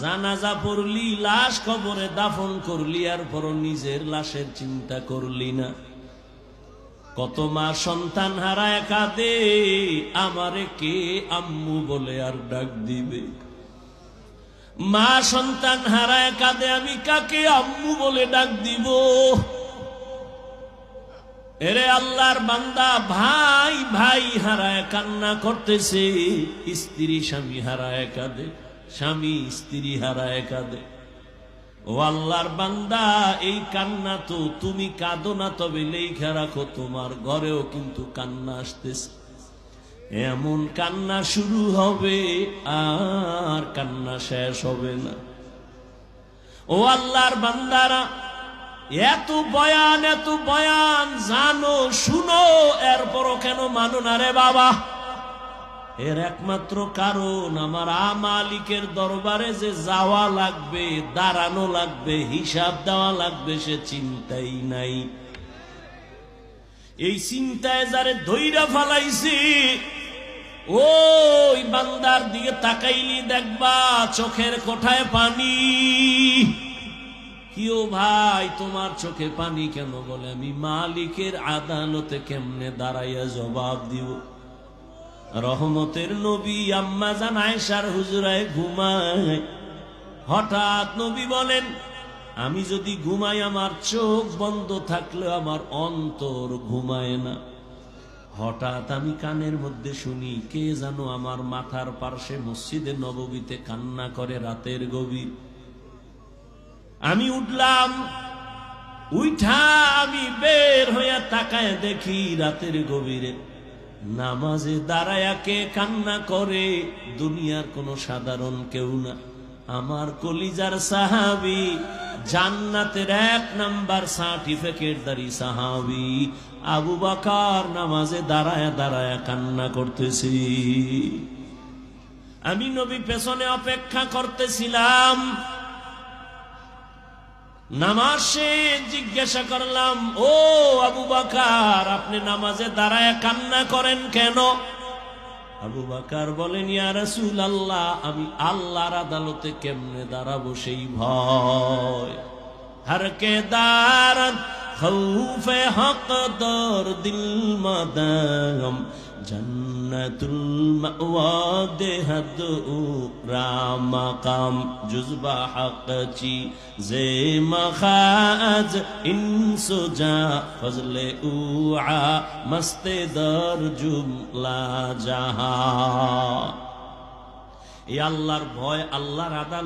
জানাজা পড়লি, লাশ কবরে দাফন করলি, আর পর নিজের লাশের চিন্তা করলি না। কত মা সন্তান হারায় কাঁদে, আমারে কে আম্মু বলে আর ডাক দিবে। মা সন্তান হারায় কাঁদে, আমি কাকে আম্মু বলে ডাক দিব। এরে আল্লাহর বান্দা, ভাই ভাই হারায় কান্না করতেছে, স্ত্রী স্বামী হারায় কাঁদে, স্বামী স্ত্রী হারায় কাঁদে। ও আল্লাহর বান্দা, এই কান্না তো তুমি কাঁদো না, তবে লেখা রাখো তোমার ঘরেও কিন্তু কান্না আসতেছে। এমন কান্না শুরু হবে, আর কান্না শেষ হবে না। ও আল্লাহর বান্দারা, এত বয়ান জানো, শুনো, এরপরও কেন মানো না রে বাবা? এর একমাত্র কারণ, আমার মালিকের দরবারে যে যাওয়া লাগবে, দাঁড়ানো লাগবে, হিসাব দেওয়া লাগবে, সে চিন্তাই নাই। এই চিন্তায় যারে ধইরা ফালাইছি, ওই বান্দার দিকে তাকাইলি দেখবা চোখের কোঠায় পানি। কিও ভাই, তোমার চোখে পানি কেন? বলে, আমি মালিকের আদালতে কেমনে দাঁড়াইয়া জবাব দিব। রহমতের নবী আম্মা জান আয়েশার হুজরায় ঘুমায়। হঠাৎ নবী বলেন, আমি যদি ঘুমাই, আমার চোখ বন্ধ থাকলে আমার অন্তর ঘুমায় না। হঠাৎ আমি কানের মধ্যে শুনি, কে জানো আমার মাথার পার্শ্বে মসজিদে নববীতে কান্না করে রাতের গভীর। আমি উঠলাম, উঠা আমি বের হইয়া তাকায় দেখি রাতের গভীরে নামাজে দাঁড়ায়া কে কান্না করে। দুনিয়ার কোন সাধারণ কেউ না, আমার কলিজার সাহাবী, জান্নাতের 1 নাম্বার সার্টিফিকেটধারী সাহাবী আবু বকর নামাজে দাঁড়ায়া দাঁড়ায়া কান্না করতেছি। আমি নবী পেছনে অপেক্ষা করতেছিলাম। নামাজ শেষে জিজ্ঞাসা করলাম, ও আবু বকর, আপনি নামাজে দাঁড়ায় কান্না করেন কেন? আবু বকর বলেন, ইয়া রাসূলুল্লাহ, আমি আল্লাহর আদালতে কেমনে দাঁড়াবো সেই ভয়। হর কে দারদ খৌফে হক দর দিল মাদাম, জন্নতুল মাওয়া দেহদ রামাকাম, জুজবা হক চি জে মখাজ ইনসুজা ফজলে উআ মস্তে দর জুমলা জাহা। এই আল্লাহর ভয়, আল্লাহর আদালত